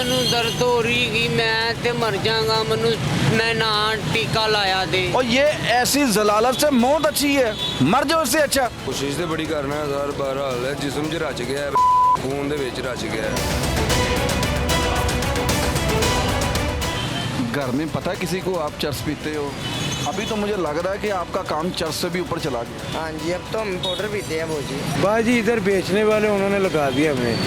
ਮੈਨੂੰ दर्द हो रही कि मैं ते मर जाऊंगा, मैं ना टीका लाया दे। और ये ऐसी जलालत से मौत अच्छी है, मर जाओ इससे अच्छा। कोशिश तो बड़ी करना है सर, बहरहाल है जिस्म च रच गया है, खून दे विच रच गया है। घर में पता है किसी को आप चरस पीते हो? अभी तो मुझे लग रहा है कि आपका काम चरस से भी ऊपर चला गया। हाँ जी, अब तो हम पाउडर पीते हैं भौजी। बाजी इधर बेचने वाले उन्होंने लगा दिया हमें,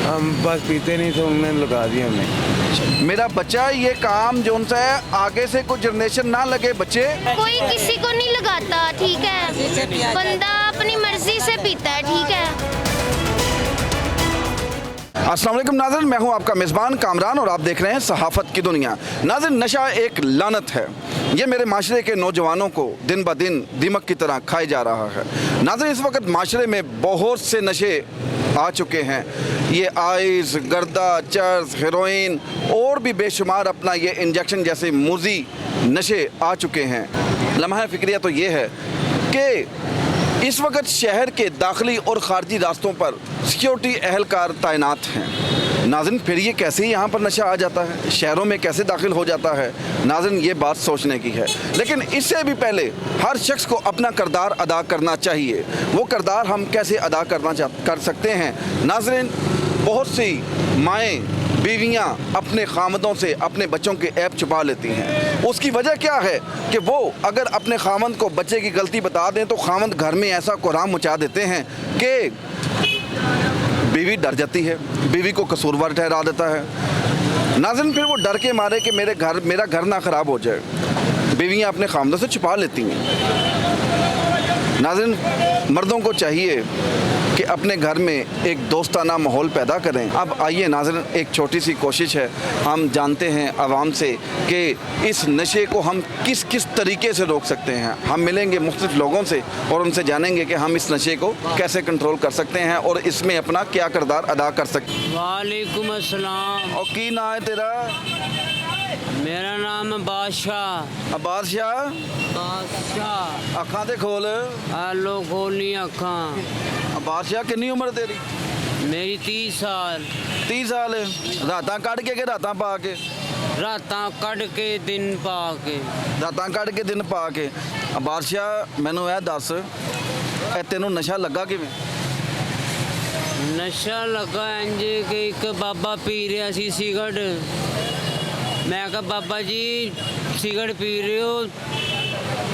हम बस पीते नहीं तो उन्होंने लगा दिया हमें। मेरा बच्चा ये काम जो उनसे है आगे से कोई जनरेशन ना लगे बच्चे। कोई किसी को नहीं लगाता, ठीक है, बंदा अपनी मर्जी से पीता है, ठीक है। अस्सलाम वालेकुम नाज़रीन, मैं हूं आपका मेज़बान कामरान और आप देख रहे हैं सहाफ़त की दुनिया। नाज़रीन, नशा एक लानत है, ये मेरे माशरे के नौजवानों को दिन ब दिन दीमक की तरह खाए जा रहा है। नाज़रीन, इस वक्त माशरे में बहुत से नशे आ चुके हैं। ये आइस, गर्दा, चर्स, हेरोइन और भी बेशुमार अपना ये इंजेक्शन जैसे मुज़ी नशे आ चुके हैं। लम्हा फ़िक्रिया तो ये है कि इस वक्त शहर के दाखिली और ख़ारजी रास्तों पर सिक्योरिटी एहलकार तैनात हैं। नाज़रीन, फिर ये कैसे यहाँ पर नशा आ जाता है, शहरों में कैसे दाखिल हो जाता है? नाज़रीन, ये बात सोचने की है। लेकिन इससे भी पहले हर शख्स को अपना किरदार अदा करना चाहिए। वो किरदार हम कैसे अदा कर सकते हैं? नाज़रीन, बहुत सी माएँ बीवियां अपने खामदों से अपने बच्चों के ऐब छुपा लेती हैं। उसकी वजह क्या है कि वो अगर अपने खामद को बच्चे की गलती बता दें तो खामद घर में ऐसा कोहराम मचा देते हैं कि बीवी डर जाती है, बीवी को कसूरवार ठहरा देता है। नाज़रीन, फिर वो डर के मारे कि मेरा घर ना ख़राब हो जाए, बीवियां अपने खामदों से छुपा लेती हैं। नाज़रीन, मर्दों को चाहिए कि अपने घर में एक दोस्ताना माहौल पैदा करें। अब आइए नाज़रीन, एक छोटी सी कोशिश है, हम जानते हैं आवाम से कि इस नशे को हम किस किस तरीके से रोक सकते हैं। हम मिलेंगे मुख्तलिफ लोगों से और उनसे जानेंगे कि हम इस नशे को कैसे कंट्रोल कर सकते हैं और इसमें अपना क्या किरदार अदा कर सकते हैं। वालेकुम अस्सलाम। और की ना है तेरा? मेरा नाम है बादशाह। बादशाह, बादशाह अखा दे खोल। आलो खोलनी अखां। बादशाह, कितनी उम्र तेरी? मेरी 30 साल। 30 साल। रातां कट के रातां पा के? रातां कट के दिन पा के। रातां कट के दिन पा के। बादशाह, मैनू यह दस, तेनों नशा लगा किवें? नशा लगा इंज कि एक बाबा पी रहा सी सिगरट। मैं कहा बाबा जी सिगरट पी रहे हो,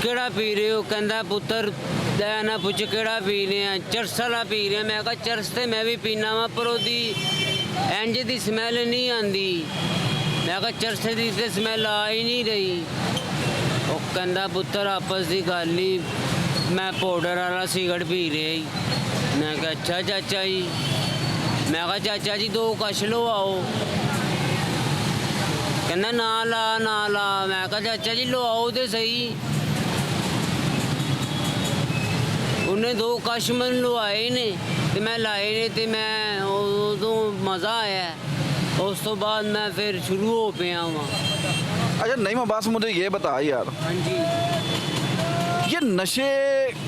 केड़ा पी रहे हो? कहता पुत्र दया ना पुछ केड़ा पी रहे हैं, चरस वाला पी रहे हैं। मैं कहा चरस तो मैं भी पीना वा, पर ओदी इंज दी स्मैल नहीं आती। मैं कहा चरस की तो स्मैल आ ही नहीं रही। वो कहता पुत्र आपस की गल नहीं, मैं पाउडर वाला सिगरट पी रहा ही। मैं कहा अच्छा चाचा जी। मैं कहा चाचा जी 2 कश लो आओ। कहना ना ला। मैं कहा चाचा जी लो आओ तो सही। उन्हें 2 कश मन लवाए ने तो मैं लाए ने तो मैं उदों मज़ा आया। उस तो बाद मैं फिर शुरू हो पाया वहाँ। अच्छा नहीं अब्बास, मुझे ये बता यार, हाँ जी, ये नशे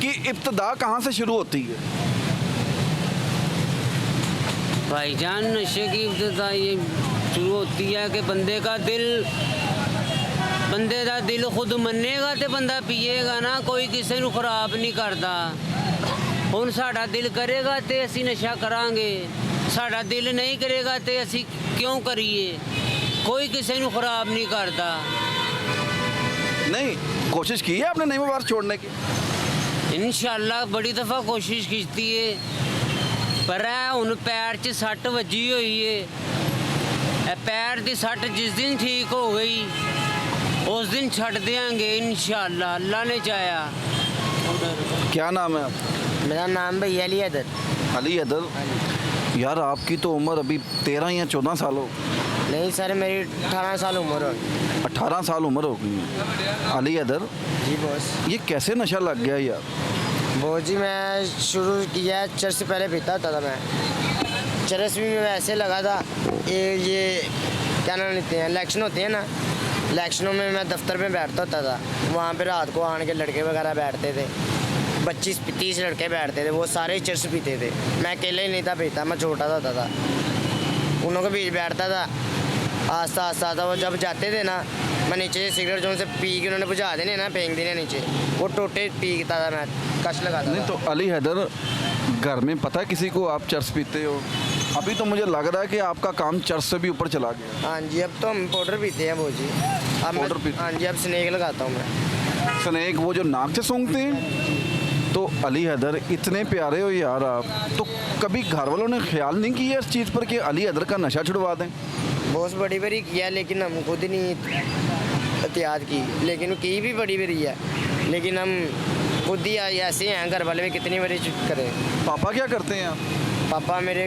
की इब्तिदा कहाँ से शुरू होती है? भाईजान नशे की इब्तिदा ये शुरू होती है कि बंदे का दिल खुद मनेगा तो बंदा पिएगा ना। कोई किसी को खराब नहीं करता। हुण साडा दिल करेगा तो असी नशा करांगे, साडा दिल नहीं करेगा तो असी क्यों करिए? कोई किसी को खराब नहीं करता। नहीं, कोशिश की है आपने नहीं मुबार छोड़ने की? इंशाअल्लाह बड़ी दफ़ा कोशिश की है, पर हुण पैर 'च सट वजी हुई है। पैर की सट जिस दिन ठीक हो गई उस दिन छड़ देंगे इंशाअल्लाह, अल्लाह ने चाहा। क्या नाम है आपका? मेरा नाम भैया अली हैदर। अली हैदर। यार आपकी तो उम्र अभी 13 या 14 साल हो? नहीं सर, मेरी 18 साल उम्र हो। 18 साल उम्र हो गई है। अली हैदर जी बॉस। ये कैसे नशा लग गया यार? बहुत जी, मैं शुरू किया चरस से पहले पीता होता था मैं। चरस भी मैं ऐसे लगा था, ये क्या नाम लेते हैं, इलेक्शन होते हैं ना, इलेक्शनों में मैं दफ्तर में बैठता होता था। वहाँ पे रात को आन के लड़के वगैरह बैठते थे, 25-30 लड़के बैठते थे, वो सारे चरस पीते थे। मैं अकेले ही नहीं था पीता, मैं छोटा सा होता था। उन्हों के बीच बैठता था, आस्ता आस्ता आस्ता वो जब जाते थे ना, मैं नीचे से सिगरेट जो उनसे पी के उन्होंने बुझा देने ना, फेंक देने नीचे, वो टोटे पीता था, मैं कश लगाता नहीं था। तो अली हैदर, घर में पता है किसी को आप चर्स पीते हो? अभी तो मुझे लग रहा है कि आपका काम चर्स से भी ऊपर चला गया। हाँ जी, अब तो हम पाउडर पीते हैं वो जी। अब मैं- पाउडर पीते? हाँ जी, अब स्नेक लगाता हूँ मैं। स्नेक वो जो नाक से सूंघते हैं? तो अली हैदर इतने प्यारे हो यार आप, तो कभी घर वालों ने ख्याल नहीं किया इस चीज़ पर कि अली हैदर का नशा छुड़वा दें? बहुत बड़ी बड़ी किया, लेकिन हम खुद ही नहीं एहतियात की, लेकिन की भी बड़ी बड़ी है, लेकिन हम खुद ही ऐसे हैं, घर वाले भी कितनी बड़ी करें। पापा क्या करते हैं आप? पापा मेरे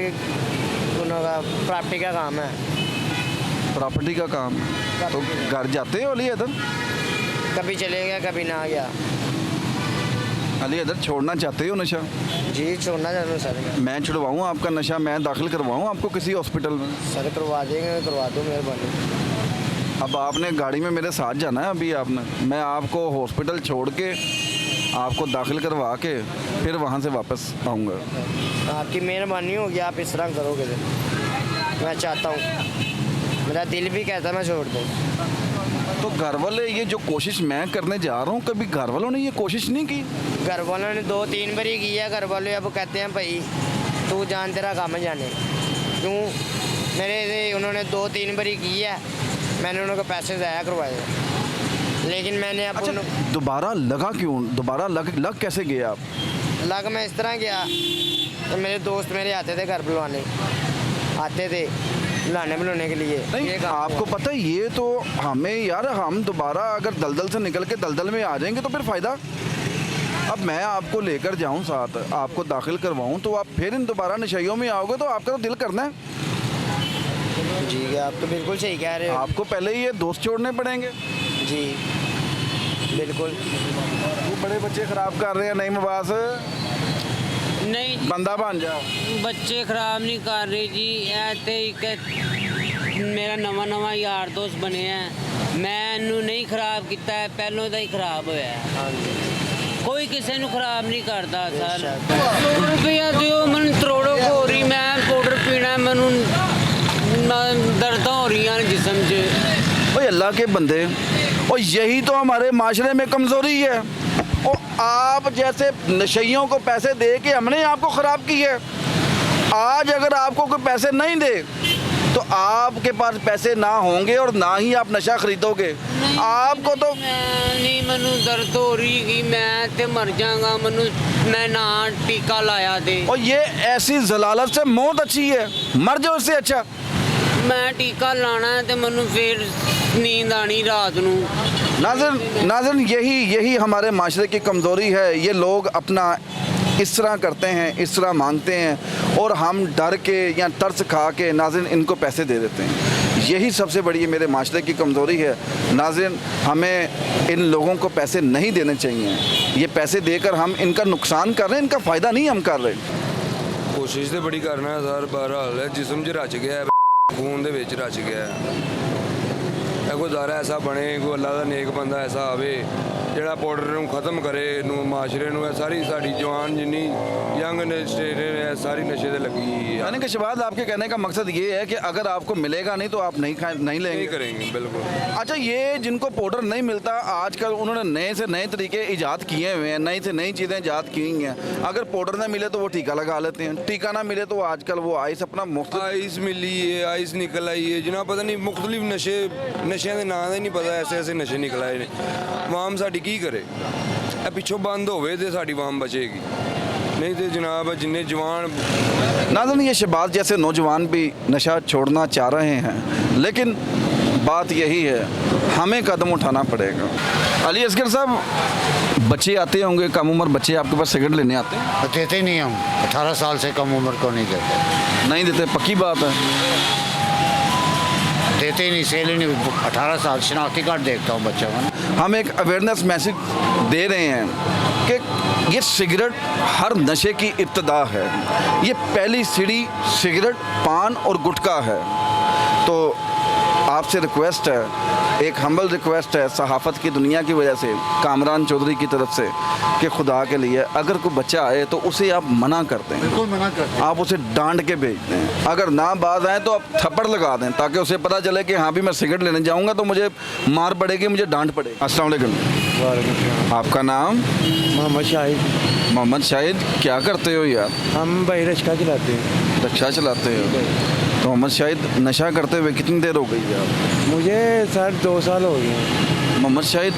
दोनों का प्रॉपर्टी का काम है। प्रॉपर्टी का काम। तो घर जाते हो अली हैदर? कभी चले गया, कभी ना गया। अली हैदर छोड़ना चाहते हो नशा? जी छोड़ना चाहता हूँ सर। मैं छुड़वाऊँ आपका नशा, मैं दाखिल करवाऊँ आपको किसी हॉस्पिटल में? सर करवा देंगे, करवा दो मेहरबानी। अब आपने गाड़ी में मेरे साथ जाना है अभी आपने, मैं आपको हॉस्पिटल छोड़ के आपको दाखिल करवा के फिर वहाँ से वापस आऊँगा। आपकी मेहरबानी होगी, आप इस तरह करोगे तो मैं चाहता हूँ, मेरा दिल भी कहता है मैं छोड़ दूँ। तो घर वाले ये जो कोशिश मैं करने जा रहा हूँ, कभी घर वालों ने ये कोशिश नहीं की? घर वालों ने 2-3 बार ही किया। घर वाले अब कहते हैं भाई तू जान, तेरा काम है जाने। क्यों मेरे से उन्होंने 2-3 बार ही किया, मैंने उनको पैसे ज़ाया करवाए, लेकिन मैंने अब अच्छा, दोबारा लगा क्यों? दोबारा लग कैसे गए आप? लग मैं इस तरह गया, तो मेरे दोस्त मेरे आते थे घर बुलवाने, आते थे बुलाने के लिए। नहीं, ये काम आपको हुआ। पता है ये तो हमें यार, हम दोबारा अगर दलदल से निकल के दलदल में आ जाएंगे तो फिर फ़ायदा। अब मैं आपको लेकर जाऊं साथ, आपको दाखिल करवाऊं, तो आप फिर इन दोबारा नशइयों में आओगे तो आपका तो दिल करना है। जी आप तो बिल्कुल सही कह रहे हो। आपको पहले ही ये दोस्त छोड़ने पड़ेंगे। जी बिल्कुल। वो बड़े बच्चे खराब कर रहे हैं, नहीं मुबास नहीं जी, बंदा बन जा। ਬੱਚੇ ਖਰਾਬ ਨਹੀਂ ਕਰ ਰਹੇ ਜੀ। ਇਹ ਤੇ ਇੱਕ ਮੇਰਾ ਨਵਾਂ ਯਾਰ ਦੋਸਤ ਬਣਿਆ, ਮੈਂ ਇਹਨੂੰ ਨਹੀਂ ਖਰਾਬ ਕੀਤਾ, ਪਹਿਲੋਂ ਦਾ ਹੀ ਖਰਾਬ ਹੋਇਆ ਹੈ। हाँ जी। ਕੋਈ ਕਿਸੇ ਨੂੰ ਖਰਾਬ ਨਹੀਂ ਕਰਦਾ ਸਰ। बेशक। 100 ਰੁਪਇਆ ਦਿਓ ਮੈਨੂੰ, ਤਰੋੜੋ ਹੋ ਰਹੀ, ਮੈਂ ਪਾਊਡਰ ਪੀਣਾ, ਮੈਨੂੰ ਦਰਦਾਂ ਹੋ ਰਹੀਆਂ ਨੇ ਜਿਸਮ 'ਚ। ओए अल्लाह के बंदे, और यही तो हमारे माशरे में कमज़ोरी है। और आप जैसे नशइयों को पैसे दे के हमने आपको ख़राब की है। आज अगर आपको कोई पैसे नहीं दे तो आपके पास पैसे ना होंगे और ना ही आप नशा खरीदोगे। आपको तो ਨਹੀਂ ਮੈਨੂੰ ਦਰਦ ਹੋ ਰਹੀ ਕਿ ਮੈਂ ਤੇ ਮਰ ਜਾਵਾਂਗਾ, ਮੈਨੂੰ ਮੈਂ ਨਾ ਟੀਕਾ ਲਾਇਆ ਤੇ और ये ऐसी जलालत से मौत अच्छी है, मर जाओ इससे अच्छा। ਮੈਂ ਟੀਕਾ ਲਾਣਾ ਹੈ ਤੇ ਮੈਨੂੰ ਫੇਰ नींद आनी रात नू। नाज़रीन यही हमारे माशरे की कमज़ोरी है। ये लोग अपना इस तरह करते हैं, इस तरह मांगते हैं और हम डर के या तरस खा के नाज़रीन इनको पैसे दे देते हैं। यही सबसे बड़ी मेरे माशरे की कमज़ोरी है। नाज़रीन हमें इन लोगों को पैसे नहीं देने चाहिए। ये पैसे देकर हम इनका नुकसान कर रहे हैं, इनका फ़ायदा नहीं हम कर रहे। ਕੋਸ਼ਿਸ਼ ਤੇ ਬੜੀ ਕਰਨਾ ਹੈ ਸਰ, ਬਹਰਹਾਲ ਜਿਸਮ 'ਚ ਰਚ ਗਿਆ ਹੈ, ਖੂਨ ਦੇ ਵਿੱਚ ਰਚ ਗਿਆ ਹੈ। ਇਹ ਕੋਈ ਜ਼ਾਰਾ ਐਸਾ ਬਣੇ, ਕੋਈ ਅੱਲਾ ਦਾ ਨੇਕ ਬੰਦਾ ਐਸਾ ਆਵੇ ਜਿਹੜਾ ਪਾਊਡਰ ਨੂੰ ਖਤਮ ਕਰੇ, ਨੂੰ ਮਾਸ਼ਰੇ ਨੂੰ। ਇਹ ਸਾਰੀ ਸਾਡੀ ਜਵਾਨ ਜਿੰਨੀ यंग जनरेशन है सारी नशे से लगी है। यानी कि शहबाज आपके कहने का मकसद ये है कि अगर आपको मिलेगा नहीं तो आप नहीं नहीं लेंगे। करेंगे बिल्कुल। अच्छा, ये जिनको पाउडर नहीं मिलता, आजकल उन्होंने नए से नए तरीके ईजाद किए हुए हैं, नई से नई चीज़ें ईजाद की हुई हैं। अगर पाउडर ना मिले तो वो टीका लगा लेते हैं, टीका ना मिले तो आजकल वो आइस अपना मुफ्त। आइस मिली है, आइस निकल आई है जनाब, पता नहीं मुख्तलिफ नशे के नाम ही नहीं पता, ऐसे ऐसे नशे निकल आए ने। वाम साड़ी की करे, पिछों बंद होवे तो साड़ी वाम बचेगी, नहीं तो जनाब जिन्ने जवान। नाज़रीन, ये शहबाज जैसे नौजवान भी नशा छोड़ना चाह रहे हैं, लेकिन बात यही है हमें कदम उठाना पड़ेगा। अली असगर साहब, बच्चे आते होंगे, कम उम्र बच्चे आपके पास सिगरेट लेने आते हैं? देते नहीं हम, 18 साल से कम उम्र को नहीं देते। नहीं देते, पक्की बात है। देते ही नहीं, सेल ही नहीं। 18 साल शनाख्ती कार्ड देखता हूँ बच्चों का। हम एक अवेयरनेस मैसेज दे रहे हैं कि ये सिगरेट हर नशे की इब्तदा है। ये पहली सीढ़ी सिगरेट, पान और गुटखा है। तो आपसे रिक्वेस्ट है, एक हम्बल रिक्वेस्ट है सहाफ़त की दुनिया की वजह से, कामरान चौधरी की तरफ से, कि खुदा के लिए अगर कोई बच्चा आए तो उसे आप मना करते हैं, बिल्कुल मना करते आप उसे डांट के भेजते हैं। अगर ना बात आए तो आप थप्पड़ लगा दें ताकि उसे पता चले कि हाँ भी मैं सिगरेट लेने जाऊंगा तो मुझे मार पड़ेगी, मुझे डांट पड़ेगी। अस्सलाम वालेकुम। वालेकुम आपका नाम? मोहम्मद शाहिद। मोहम्मद शाहिद, क्या करते हो यार? हम भाई रिक्शा चलाते हैं। रिक्शा चलाते हो? तो मोहम्मद शाहिद, नशा करते हुए कितनी देर हो गई है आप? मुझे सर 2 साल हो गए हैं। मोहम्मद शाहिद,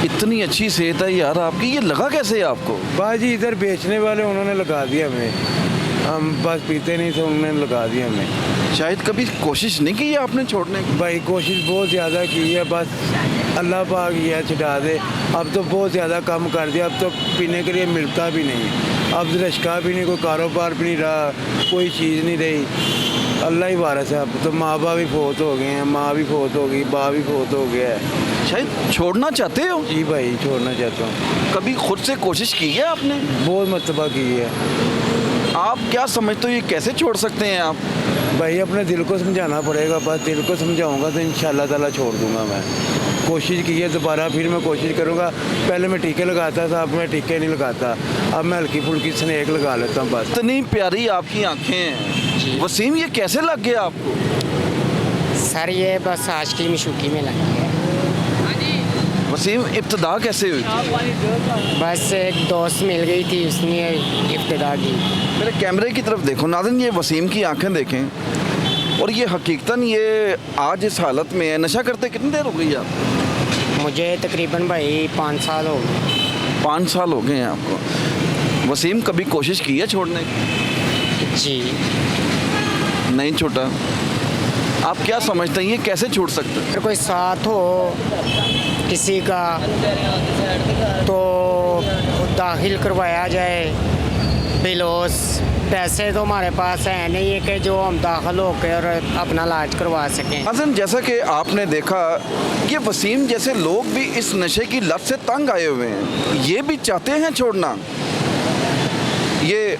इतनी अच्छी सेहत है यार आपकी, ये लगा कैसे आपको? बाजी इधर बेचने वाले उन्होंने लगा दिया हमें, हम बस पीते नहीं थे, उन्होंने लगा दिया हमें। शायद कभी कोशिश नहीं की है आपने छोड़ने की? भाई कोशिश बहुत ज़्यादा की है, बस अल्लाह पाक ये छुटा दे। अब तो बहुत ज़्यादा कम कर दिया, अब तो पीने के लिए मिलता भी नहीं, अब रिक्शा भी नहीं, कोई कारोबार भी नहीं रहा, कोई चीज़ नहीं रही। अल्लाह ही वारस है। अब तो माँ बाप भी फोत हो गए हैं, माँ भी फोत हो गई, बाप भी फोत हो गया है। शायद छोड़ना चाहते हो? जी भाई छोड़ना चाहता हूँ। कभी खुद से कोशिश की है आपने? बहुत मरतबा की है। आप क्या समझते हो ये कैसे छोड़ सकते हैं आप? भाई अपने दिल को समझाना पड़ेगा, बस दिल को समझाऊंगा तो इंशाल्लाह ताला छोड़ दूंगा मैं। कोशिश की है, दोबारा फिर मैं कोशिश करूंगा। पहले मैं टीके लगाता था, अब मैं टीके नहीं लगाता, अब मैं हल्की फुल्की स्नेक लगा लेता हूँ बस। इतनी प्यारी आपकी आंखें हैं वसीम, ये कैसे लग गया आपको? सर ये बस आशिकी मशूकी में लगी है। वसीम, इब्तदा कैसे हुई थी? बस एक दोस्त मिल गई थी, उसने इब्तिदा की। मेरे कैमरे की तरफ देखो नाज़रीन, ये वसीम की आंखें देखें और ये हकीकतन ये आज इस हालत में है। नशा करते कितनी देर हो गई आप? मुझे तकरीबन भाई 5 साल हो गए। 5 साल हो गए हैं आपको। वसीम, कभी कोशिश की है छोड़ने की? जी नहीं छूटा। आप क्या समझते हैं ये कैसे छूट सकते हैं? अगर कोई साथ हो किसी का तो दाखिल करवाया जाए बिलोस। पैसे तो हमारे पास हैं नहीं है कि जो हम दाखिल होकर और अपना इलाज करवा सकें। हसन, जैसा कि आपने देखा, ये वसीम जैसे लोग भी इस नशे की लत से तंग आए हुए हैं, ये भी चाहते हैं छोड़ना। ये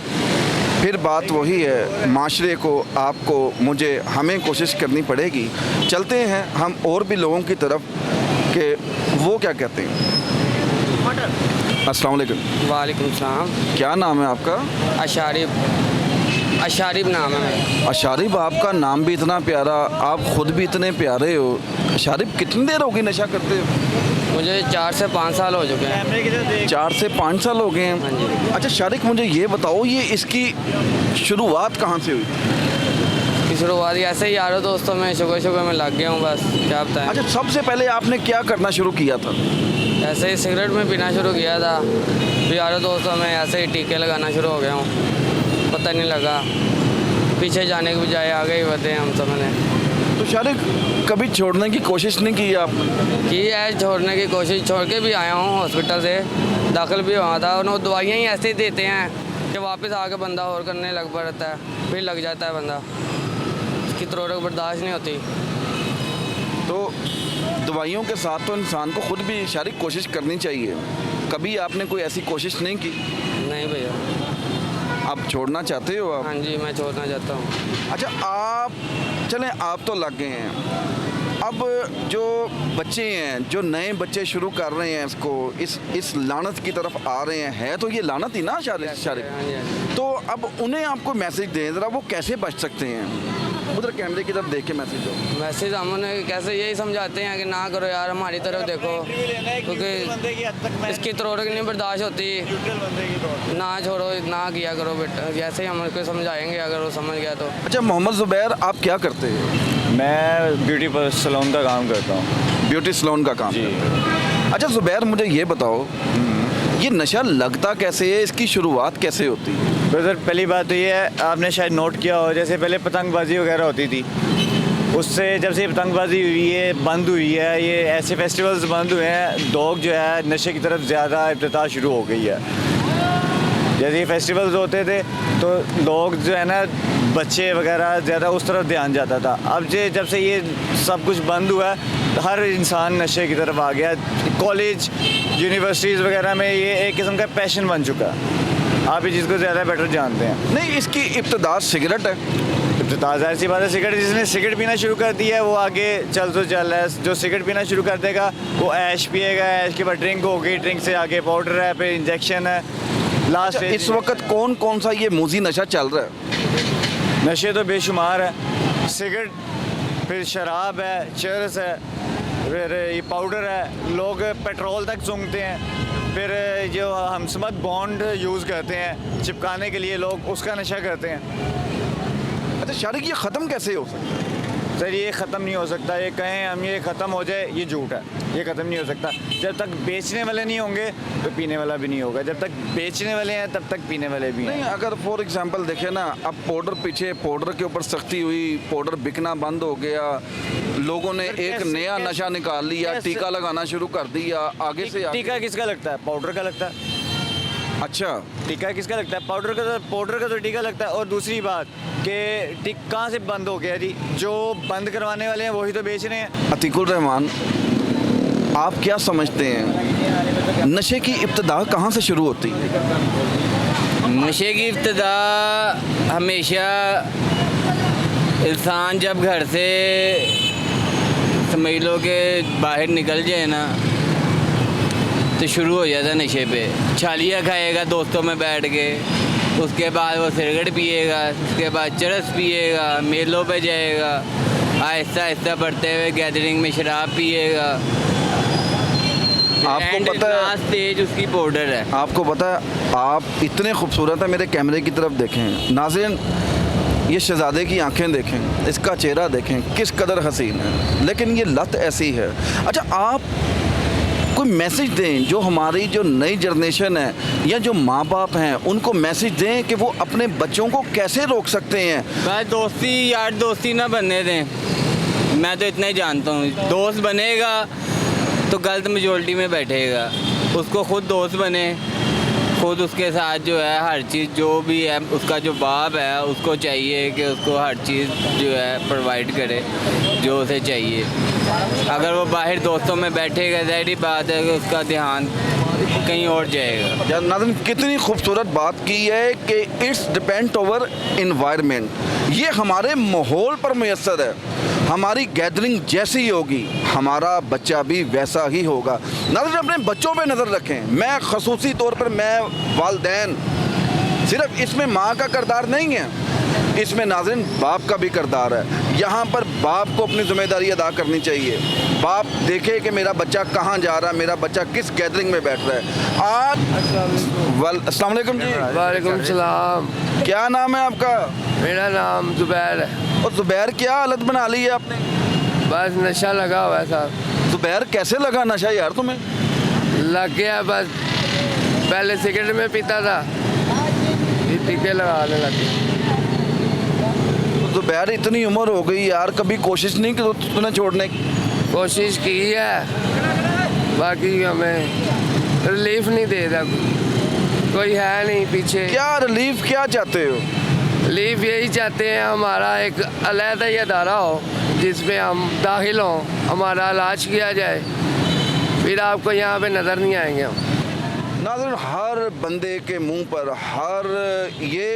फिर बात वही है, माशरे को, आपको, मुझे, हमें कोशिश करनी पड़ेगी। चलते हैं हम और भी लोगों की तरफ कि वो क्या कहते हैं। अस्सलाम वालेकुम। वालेकुम सलाम। क्या नाम है आपका? अशारिब नाम है मेरा। अशारिब, आपका नाम भी इतना प्यारा, आप खुद भी इतने प्यारे हो। अशारिब, कितनी देर होगी नशा करते हो? मुझे 4 से 5 साल हो चुके हैं। 4 से 5 साल हो गए हाँ हैं। जी। अच्छा शारिक, मुझे ये बताओ, ये इसकी शुरुआत कहाँ से हुई? की शुरुआत ऐसे ही यारों दोस्तों में शुगर में लग गया हूँ, बस क्या बताएं। अच्छा, सबसे पहले आपने क्या करना शुरू किया था? ऐसे ही सिगरेट में पीना शुरू किया था, फिर यारों दोस्तों में ऐसे ही टीके लगाना शुरू हो गया हूँ, पता नहीं लगा, पीछे जाने के बजाय आगे ही बढ़े हम सब ने। तो शारिक, कभी छोड़ने की कोशिश नहीं की आप? की है छोड़ने की कोशिश, छोड़ के भी आया हूँ, हॉस्पिटल से दाखिल भी हुआ था, और वो दवाइयाँ ही ऐसे ही देते हैं कि वापस आके बंदा और करने लग पड़ता है, फिर लग जाता है बंदा, उसकी तरोड़क बर्दाश्त नहीं होती। तो दवाइयों के साथ तो इंसान को खुद भी शारिक कोशिश करनी चाहिए। कभी आपने कोई ऐसी कोशिश नहीं की? नहीं भैया। आप छोड़ना चाहते हो आप? हाँ जी, मैं छोड़ना चाहता हूँ। अच्छा, आप चलें, आप तो लग गए हैं, अब जो बच्चे हैं, जो नए बच्चे शुरू कर रहे हैं इसको, इस लानत की तरफ आ रहे हैं, तो ये लानत ही ना शारिक। हाँ जी, हाँ जी। तो अब उन्हें आपको मैसेज दें ज़रा, वो कैसे बच सकते हैं? उधर कैमरे की तरफ देख के मैसेज दो। मैसेज हम उन्हें कैसे यही समझाते हैं कि ना करो यार, हमारी तरफ देखो, क्योंकि इसकी तरोड़क नहीं बर्दाश्त होती, ना छोड़ो, ना किया करो बेटा, जैसे ही हम उसको समझाएंगे अगर वो समझ गया तो। अच्छा मोहम्मद ज़ुबैर, आप क्या करते हैं? मैं ब्यूटी सैलून का काम करता हूँ। ब्यूटी सैलून का काम जी। करते हैं। अच्छा ज़ुबैर, मुझे ये बताओ, ये नशा लगता कैसे है, इसकी शुरुआत कैसे होती है? ब्रदर, पहली बात तो ये है, आपने शायद नोट किया हो, जैसे पहले पतंगबाजी वगैरह होती थी, उससे जब से पतंगबाजी हुई है, बंद हुई है, ये ऐसे फेस्टिवल्स बंद हुए हैं, लोग जो है नशे की तरफ ज़्यादा इब्तिदा शुरू हो गई है। जैसे ये फेस्टिवल्स होते थे तो लोग जो है ना, बच्चे वगैरह ज़्यादा उस तरफ ध्यान जाता था। अब जब से ये सब कुछ बंद हुआ है, हर इंसान नशे की तरफ आ गया। कॉलेज, यूनिवर्सिटीज़ वगैरह में ये एक किस्म का पैशन बन चुका है। आप इस चीज़ को ज़्यादा बेटर जानते हैं। नहीं, इसकी इब्तदा सिगरेट है। इब्तिदा ज़ाहिर सी बात है, सिगरेट जिसने सिगरेट पीना शुरू कर दिया है वो आगे चल तो चल रहा है। जो सिगरेट पीना शुरू कर देगा वो ऐश पिएगा, ऐश के बाद ड्रिंक होगी, ड्रिंक से आगे पाउडर है, फिर इंजेक्शन है, लास्ट अच्छा, इस वक्त कौन कौन सा ये मोजी नशा चल रहा है? नशे तो बेशुमार है। सिगरेट, फिर शराब है, चरस है, फिर ये पाउडर है, लोग पेट्रोल तक सूंघते हैं, फिर जो हमसमत बॉन्ड यूज़ करते हैं चिपकाने के लिए लोग उसका नशा करते हैं। अच्छा शारिक, ये ख़त्म कैसे हो सकता है? सर ये ख़त्म नहीं हो सकता, ये कहें हम ये ख़त्म हो जाए ये झूठ है, ये ख़त्म नहीं हो सकता। जब तक बेचने वाले नहीं होंगे तो पीने वाला भी नहीं होगा, जब तक बेचने वाले हैं तब तक पीने वाले भी नहीं, हैं। अगर फॉर एग्जांपल देखें ना, अब पाउडर पीछे पाउडर के ऊपर सख्ती हुई, पाउडर बिकना बंद हो गया, लोगों ने एक नया नशा निकाल लिया, टीका लगाना शुरू कर दिया, आगे से आगे। टीका किसका लगता है? पाउडर का लगता है। अच्छा, टीका किसका लगता है? पाउडर का तो टीका लगता है। और दूसरी बात कि कहाँ से बंद हो गया जी? जो बंद करवाने वाले हैं वही तो बेच रहे हैं। अतीकुर रहमान, आप क्या समझते हैं नशे की इब्तदा कहाँ से शुरू होती है? नशे की इब्तदा हमेशा इंसान जब घर से समझ लो कि बाहर निकल जाए ना तो शुरू हो जाता है नशे पे। छालियाँ खाएगा दोस्तों में बैठ के, उसके बाद वो सिगरेट पिएगा, उसके बाद चरस पिएगा, मेलों पे जाएगा, आहिस्ता आहिस्ता बढ़ते हुए गैदरिंग में शराब पिएगा। आपको पता है, लास्ट स्टेज उसकी पाउडर है। आपको पता है, आप इतने खूबसूरत हैं, मेरे कैमरे की तरफ देखें नाज़रीन, ये शहजादे की आंखें देखें, इसका चेहरा देखें, किस कदर हसीन है, लेकिन ये लत ऐसी है। अच्छा, आप कोई मैसेज दें जो हमारी जो नई जनरेशन है या जो माँ बाप हैं उनको मैसेज दें कि वो अपने बच्चों को कैसे रोक सकते हैं। बस दोस्ती यार दोस्ती ना बनने दें, मैं तो इतना ही जानता हूँ। दोस्त बनेगा तो गलत मेजोरिटी में बैठेगा, उसको खुद दोस्त बने, खुद उसके साथ जो है हर चीज़ जो भी है, उसका जो बाप है उसको चाहिए कि उसको हर चीज़ जो है प्रोवाइड करे जो उसे चाहिए। अगर वो बाहर दोस्तों में बैठेगा ज़ाहिर बात है कि उसका ध्यान कहीं और जाएगा। यार नाज़रीन, कितनी खूबसूरत बात की है कि इट्स डिपेंड ओवर इन्वायरमेंट, ये हमारे माहौल पर मुयस्सर है। हमारी गैदरिंग जैसी होगी हमारा बच्चा भी वैसा ही होगा। नाज़रीन, अपने बच्चों पे नज़र रखें। मैं ख़ुसूसी तौर पर मैं वालिदैन, सिर्फ इसमें माँ का किरदार नहीं है, इसमें नाज़रीन बाप का भी किरदार है। यहाँ पर बाप को अपनी ज़िम्मेदारी अदा करनी चाहिए। बाप देखे कि मेरा बच्चा कहाँ जा रहा है, मेरा बच्चा किस गैदरिंग में बैठ रहा है। आप अस्सलाम वालेकुम जी। वालेकुम सलाम। क्या नाम है आपका? मेरा नाम जुबैर है। और ज़ुबैर, क्या हालत बना ली है आपने? बस नशा लगा हुआ है साहब। ज़ुबैर, कैसे लगा नशा यार तुम्हें? लग गया बस, पहले सिगरेट में पीता था, ये टीके लगाने लगे। ज़ुबैर, इतनी उम्र हो गई यार, कभी कोशिश नहीं की तूने छोड़ने की? कोशिश की है, बाकी हमें रिलीफ नहीं दे रहा, कोई है नहीं पीछे। क्या रिलीफ क्या चाहते हो? रिलीफ यही चाहते हैं हमारा एक अलहदा ही अदारा हो जिसमें हम दाखिल हों, हमारा इलाज किया जाए, फिर आपको यहाँ पे नज़र नहीं आएंगे हम। नाज़रीन, हर बंदे के मुंह पर हर ये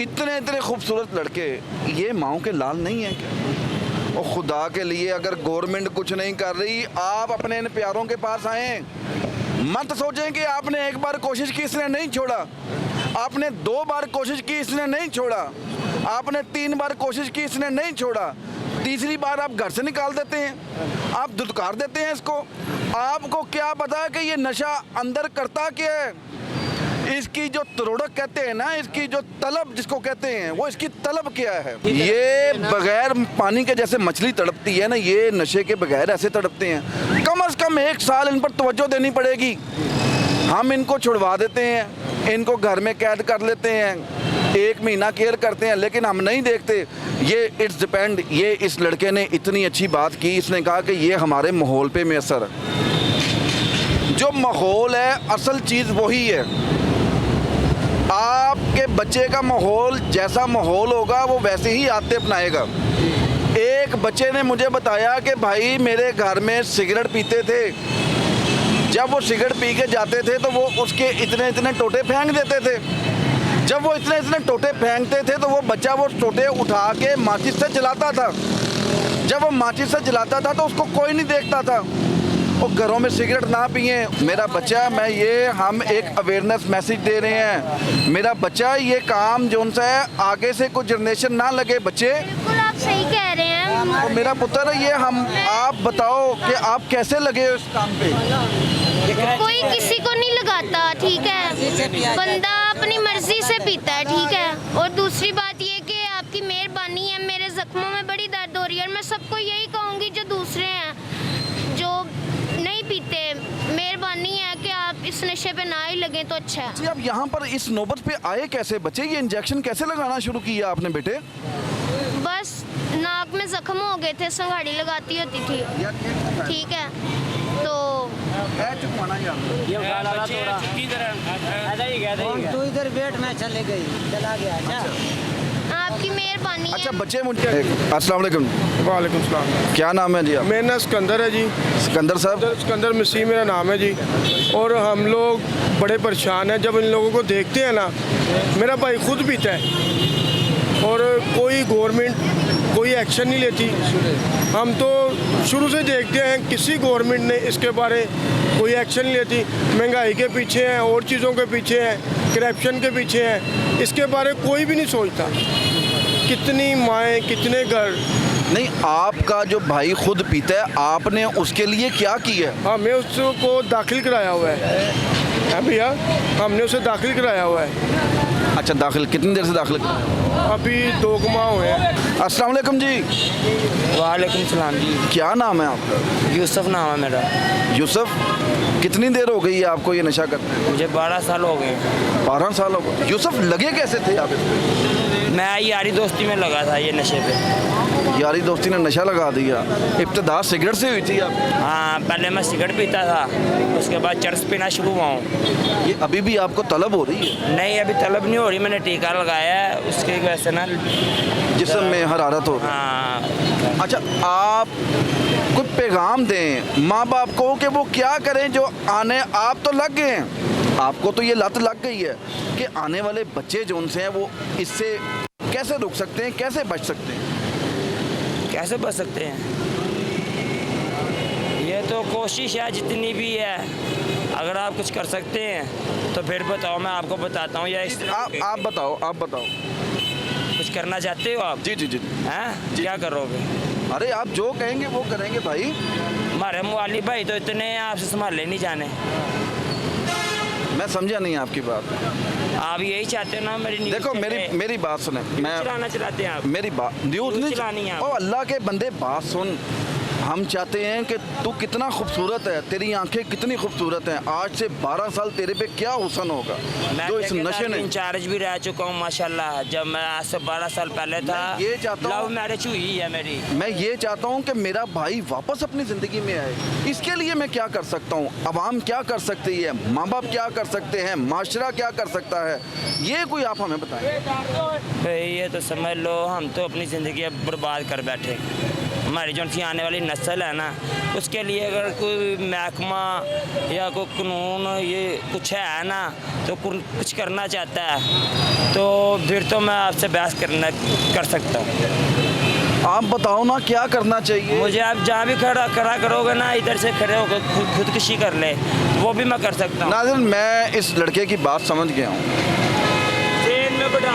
इतने इतने खूबसूरत लड़के, ये माओं के लाल नहीं हैं क्या? और खुदा के लिए अगर गवर्नमेंट कुछ नहीं कर रही, आप अपने इन प्यारों के पास आएँ। मत सोचें कि आपने एक बार कोशिश की इसने नहीं छोड़ा, आपने 2 बार कोशिश की इसने नहीं छोड़ा, आपने 3 बार कोशिश की इसने नहीं छोड़ा, तीसरी बार आप घर से निकाल देते हैं, आप धुतकार देते हैं इसको। आपको क्या पता है कि ये नशा अंदर करता क्या है? इसकी जो तरोड़क कहते हैं ना, इसकी जो तलब जिसको कहते हैं, वो इसकी तलब क्या है? ये बगैर पानी के जैसे मछली तड़पती है ना, ये नशे के बगैर ऐसे तड़पते हैं। कम से कम 1 साल इन पर तवज्जो देनी पड़ेगी। हम इनको छुड़वा देते हैं, इनको घर में कैद कर लेते हैं, 1 महीना केयर करते हैं, लेकिन हम नहीं देखते। ये इट्स डिपेंड, ये इस लड़के ने इतनी अच्छी बात की, इसने कहा कि ये हमारे माहौल पे मुयस्सर है। जो माहौल है असल चीज़ वही है। आपके बच्चे का माहौल जैसा माहौल होगा वो वैसे ही आदतें अपनाएगा। एक बच्चे ने मुझे बताया कि भाई मेरे घर में सिगरेट पीते थे, जब वो सिगरेट पी के जाते थे तो वो उसके इतने इतने टोटे फेंक देते थे। जब वो इतने इतने टोटे फेंकते थे तो वो बच्चा वो टोटे उठा के माचिस से जलाता था। जब वो माचिस से जलाता था तो उसको कोई नहीं देखता था। और घरों में सिगरेट ना पिए मेरा बच्चा, मैं ये हम एक अवेयरनेस मैसेज दे रहे हैं। मेरा बच्चा ये काम जो उनसे है आगे से कोई जनरेशन ना लगे बच्चे। बिल्कुल आप सही कह रहे हैं। और मेरा पुत्र ये हम आप बताओ कि आप कैसे लगे इस काम पे? कोई किसी को नहीं लगाता, ठीक है, बंदा अपनी मर्जी से पीता है, ठीक है। और दूसरी बात ये कि आपकी मेहरबानी है, मेरे जख्मों में बड़ी दर्द हो रही है और मैं सबको यही कहूँगी जो दूसरे हैं जो नहीं पीते, मेहरबानी है कि आप इस नशे पे ना ही लगे तो अच्छा है। जी आप यहाँ पर इस नौबत पे आए कैसे बच्चे? ये इंजेक्शन कैसे लगाना शुरू किया आपने बेटे? बस नाक में जख्म हो गए थे, संघाड़ी लगाती होती थी, ठीक है, तो तू इधर बैठ, मैं चले गई, चला गया। आपकी मेहरबानी अच्छा है। बच्चे मुझे अस्सलाम वालेकुम। वालेकुम सलाम। क्या नाम है जी आप? मेरा नाम सिकंदर है जी। सिकंदर साहब। सिकंदर मसीह मेरा नाम है जी। और हम लोग बड़े परेशान हैं जब इन लोगों को देखते हैं ना। मेरा भाई खुद पीता है और कोई गवर्नमेंट कोई एक्शन नहीं लेती। हम तो शुरू से देखते हैं किसी गवर्नमेंट ने इसके बारे कोई एक्शन नहीं लेती। महंगाई के पीछे हैं, और चीज़ों के पीछे हैं, करप्शन के पीछे हैं, इसके बारे कोई भी नहीं सोचता। कितनी माएँ, कितने घर। नहीं, आपका जो भाई खुद पीता है आपने उसके लिए क्या किया? हमें उसको दाखिल कराया हुआ है भैया, हमने उसे दाखिल कराया हुआ है। अच्छा दाखिल, कितनी देर से दाखिल? अभी 2 माह हुए हैं। अस्सलाम वालेकुम जी। वालेकुम सलाम जी। क्या नाम है आपका? यूसुफ नाम है मेरा। यूसुफ, कितनी देर हो गई है आपको ये नशा करते? मुझे 12 साल हो गए। 12 साल हो गए। यूसुफ लगे कैसे थे आप इसमें? मैं यारी दोस्ती में लगा था ये नशे पे। यारी दोस्ती ने नशा लगा दिया। इब्तिदा सिगरेट से हुई थी आप? हाँ, पहले मैं सिगरेट पीता था, उसके बाद चरस पीना शुरू हुआ हूँ। ये अभी भी आपको तलब हो रही है? नहीं, अभी तलब नहीं हो रही, मैंने टीका लगाया है, उसकी वजह से ना जिस्म में हरारत हो रही है। हाँ। अच्छा, आप कुछ पैगाम दें माँ बाप को कि वो क्या करें जो आने, आप तो लग गए हैं, आपको तो ये लत लग गई है कि आने वाले बच्चे जो उनसे हैं वो इससे कैसे रुक सकते हैं, कैसे बच सकते हैं? कैसे बच सकते हैं? ये तो कोशिश है जितनी भी है, अगर आप कुछ कर सकते हैं तो फिर बताओ, मैं आपको बताता हूँ। या इस आप बताओ, आप बताओ। कुछ करना चाहते हो आप? जी जी जी। हैं? क्या करोगे? अरे आप जो कहेंगे वो करेंगे भाई। हमारे मुआली भाई तो इतने हैं, आपसे संभाले नहीं जाने। मैं समझा नहीं आपकी बात। आप यही चाहते हो ना मेरी न्यूज़? देखो मेरी बात सुने। मैं चलाना चलाते हैं आप? मेरी बात न्यूज़ न्यूज़ चलानी है नहीं। आप। ओ अल्लाह के बंदे बात सुन। हम चाहते हैं कि तू कितना खूबसूरत है, तेरी आंखें कितनी खूबसूरत हैं। आज से 12 साल तेरे पे क्या हुस्न होगा मैं जो इस नशे ने। इंचार्ज भी रह चुका हूँ माशाल्लाह। जब मैं आज से 12 साल पहले था, मैं ये चाहता हूँ- लव मैरिज हुई है मेरी। मैं ये चाहता हूँ कि मेरा भाई वापस अपनी ज़िंदगी में आए। इसके लिए मैं क्या कर सकता हूँ? अवाम क्या कर सकती है? माँ बाप क्या कर सकते हैं? माशरा क्या कर सकता है? ये कोई आप हमें बताएं। भाई ये तो समझ लो, हम तो अपनी ज़िंदगी अब बर्बाद कर बैठे। हमारी जो सी आने वाली नस्ल है ना, उसके लिए अगर कोई महकमा या कोई कानून ये कुछ है ना, तो कुछ करना चाहता है तो फिर तो मैं आपसे बहस कर सकता हूँ। आप बताओ ना क्या करना चाहिए? मुझे आप जहाँ भी खड़ा करोगे ना, इधर से खड़े होकर खुदकुशी कर ले, वो भी मैं कर सकता हूँ। नाज़रीन, मैं इस लड़के की बात समझ गया हूँ।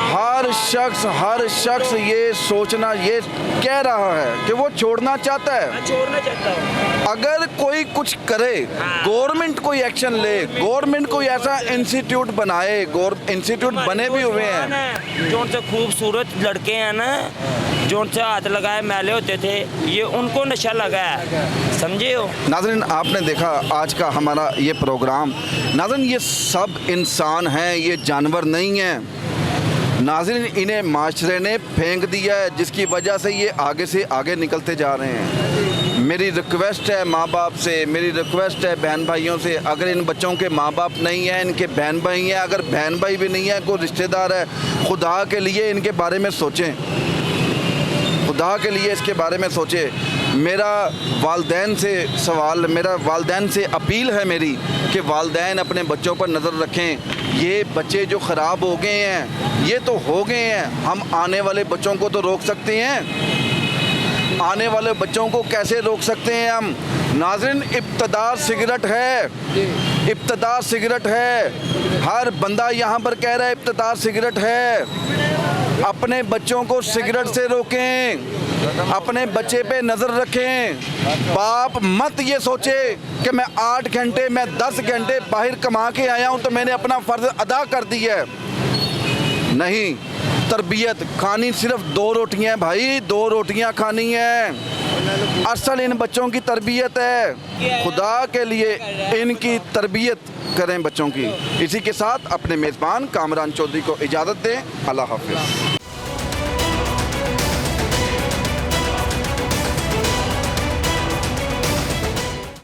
हर शख्स ये सोचना, ये कह रहा है कि वो छोड़ना चाहता है। मैं छोड़ना चाहता हूँ। अगर कोई कुछ करे, गवर्नमेंट कोई एक्शन ले, गवर्नमेंट कोई ऐसा इंस्टीट्यूट बनाए, इंस्टीट्यूट बने भी हुए हैं। जो उनसे खूबसूरत लड़के हैं ना, जो उनसे हाथ लगाए मैले होते थे, ये उनको नशा लगा है, समझे हो? नाज़रीन, आपने देखा आज का हमारा ये प्रोग्राम। नाज़रीन, ये सब इंसान हैं, ये जानवर नहीं हैं। नाज़रीन, इन्हें माशरे ने फेंक दिया है, जिसकी वजह से ये आगे से आगे निकलते जा रहे हैं। मेरी रिक्वेस्ट है माँ बाप से, मेरी रिक्वेस्ट है बहन भाइयों से, अगर इन बच्चों के माँ बाप नहीं हैं, इनके बहन भाई हैं, अगर बहन भाई भी नहीं है, कोई रिश्तेदार है, खुदा के लिए इनके बारे में सोचें। खुदा के लिए इसके बारे में सोचे। मेरा वालदैन से सवाल, मेरा वालदैन से अपील है मेरी कि वालदैन अपने बच्चों पर नज़र रखें। ये बच्चे जो ख़राब हो गए हैं, ये तो हो गए हैं, हम आने वाले बच्चों को तो रोक सकते हैं। आने वाले बच्चों को कैसे रोक सकते हैं हम? नाज़रीन, इब्तदा सिगरेट है, इब्तदा सिगरेट है। हर बंदा यहाँ पर कह रहा है इब्तदा सिगरेट है। अपने बच्चों को सिगरेट से रोकें, अपने बच्चे पे नज़र रखें। बाप मत ये सोचे कि मैं 8 घंटे, मैं 10 घंटे बाहर कमा के आया हूँ तो मैंने अपना फ़र्ज़ अदा कर दिया है। नहीं, तरबियत खानी सिर्फ 2 रोटियाँ हैं भाई, 2 रोटियाँ खानी हैं। असल इन बच्चों की तरबियत है। खुदा के लिए इनकी तरबियत करें बच्चों की। इसी के साथ अपने मेज़बान कामरान चौधरी को इजाज़त दें। अल्लाह हाफ़िज़।